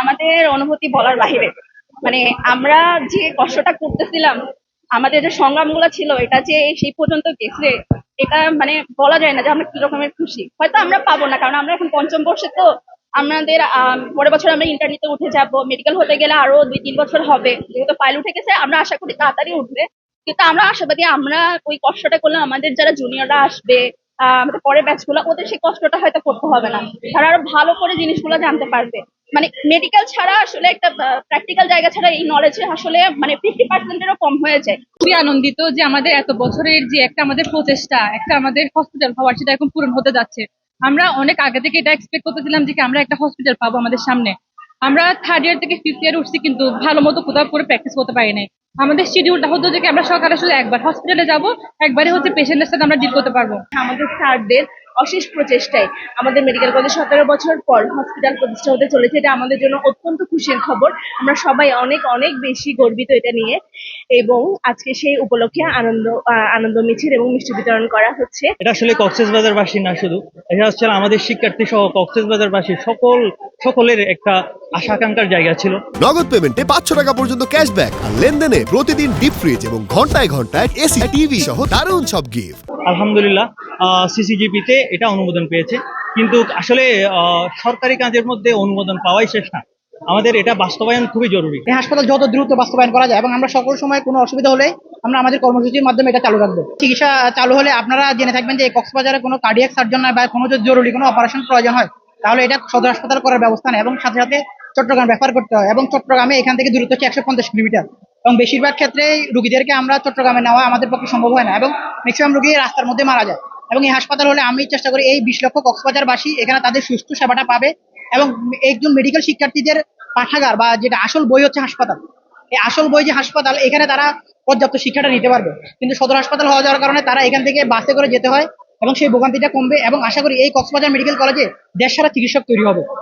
আমাদের অনুভূতি বলার বাহিরে। মানে আমরা যে কষ্টটা করতেছিলাম, আমাদের যে সংগ্রামগুলো ছিল, এটা যে সেই পর্যন্ত গেছে, এটা মানে বলা যায় না যে আমরা কি রকমের খুশি। হয়তো আমরা পাবো না, কারণ আমরা এখন পঞ্চম বর্ষে, তো আমাদের পরের বছর আমরা ইন্টারনেটে উঠে যাব, মেডিকেল হতে গেলে আরো 2-3 বছর হবে, যেহেতু ফাইল উঠে গেছে আমরা আশা করি তাড়াতাড়ি উঠবে। কিন্তু আমরা আশাবাদী, আমরা ওই কষ্টটা করলে আমাদের যারা জুনিয়ররা আসবে, আমাদের পরের ব্যাচ গুলো, ওদের সেই কষ্টটা হয়তো করতে হবে না, তারা আরো ভালো করে জিনিসগুলো জানতে পারবে। মানে মেডিকেল ছাড়া আসলে একটা প্র্যাকটিক্যাল জায়গা ছাড়া এই নলেজ আসলে মানে 50%-এরও কম হয়ে যায়। খুবই আনন্দিত যে আমাদের এত বছরের যে একটা আমাদের প্রচেষ্টা, একটা আমাদের হসপিটাল হওয়ার, সেটা এখন পূরণ হতে যাচ্ছে। আমরা অনেক আগে থেকে এটা এক্সপেক্ট করতেছিলাম যে আমরা একটা হসপিটাল পাবো আমাদের সামনে। আমরা থার্ড ইয়ার থেকে ফিফথ ইয়ার উঠছি, কিন্তু ভালো মতো কোথাও করে প্র্যাকটিস করতে পারি নাই। আমাদের শিডিউলটা হতো যে আমরা সকালে আসলে একবার হসপিটালে যাব, একবারে হচ্ছে পেশেন্টের সাথে আমরা ডিল করতে পারবো। আমাদের স্যারদের অশেষ প্রচেষ্টায় আমাদের মেডিকেল কলেজ 17 বছর পর হসপিটাল প্রতিষ্ঠা হতে চলেছে, এটা আমাদের জন্য অত্যন্ত খুশির খবর। আমরা সবাই অনেক অনেক বেশি গর্বিত এটা নিয়ে। এবং আজকে সেই উপলক্ষে আনন্দ মিছিল এবং মিষ্টি বিতরণ করা হচ্ছে। এটা আসলে কক্সবাজারবাসী না শুধু, এটা হচ্ছে আমাদের শিক্ষার্থী সহ কক্সবাজারবাসী সকলের একটা আশা আকাঙ্ক্ষার জায়গা ছিল। নগদ পেমেন্টে 500 টাকা পর্যন্ত ক্যাশব্যাক আর লেনদেনে প্রতিদিন ডিপ ফ্রিজ এবং ঘন্টায় ঘন্টায় এসি টিভি সহ দারুণ সব গিফট। আলহামদুলিল্লাহ, সিসিজিপিতে এটা অনুমোদন পেয়েছে, কিন্তু আসলে সরকারি কাজের মধ্যে অনুমোদন পাওয়াই শেষ না, আমাদের এটা বাস্তবায়ন খুবই জরুরি। এই হাসপাতাল যত দ্রুত বাস্তবায়ন করা যায় এবং আমরা সকল সময় কোনো অসুবিধা হলে আমরা আমাদের কর্মসূচির মাধ্যমে এটা চালু রাখবো। চিকিৎসা চালু হলে আপনারা জেনে থাকবেন যে কক্সবাজারে কোনো কার্ডিয়াক সার্জন বা কোনো যদি জরুরি কোনো অপারেশন প্রয়োজন হয়, তাহলে এটা সদর হাসপাতাল করার ব্যবস্থা নেই এবং সাথে সাথে চট্টগ্রাম রেফার করতে হয়। এবং চট্টগ্রামে এখান থেকে দূরত্ব হচ্ছে 150 কিলোমিটার, এবং বেশিরভাগ ক্ষেত্রে রুগীদেরকে আমরা চট্টগ্রামে নেওয়া আমাদের পক্ষে সম্ভব হয় না, এবং ম্যাক্সিমাম রুগী রাস্তার মধ্যে মারা যায়। এবং এই হাসপাতাল হলে আমি চেষ্টা করি এই 20 লক্ষ কক্সবাজারবাসী এখানে তাদের সুস্থ সেবাটা পাবে। এবং একজন মেডিকেল শিক্ষার্থীদের পাঠাগার বা যেটা আসল বই হচ্ছে হাসপাতাল, এই আসল বই যে হাসপাতাল, এখানে তারা পর্যাপ্ত শিক্ষাটা নিতে পারবে। কিন্তু সদর হাসপাতাল হওয়া যাওয়ার কারণে তারা এখান থেকে বাসে করে যেতে হয়, এবং সেই ভোগান্তিটা কমবে। এবং আশা করি এই কক্সবাজার মেডিকেল কলেজে দেশ সারা চিকিৎসক তৈরি হবে।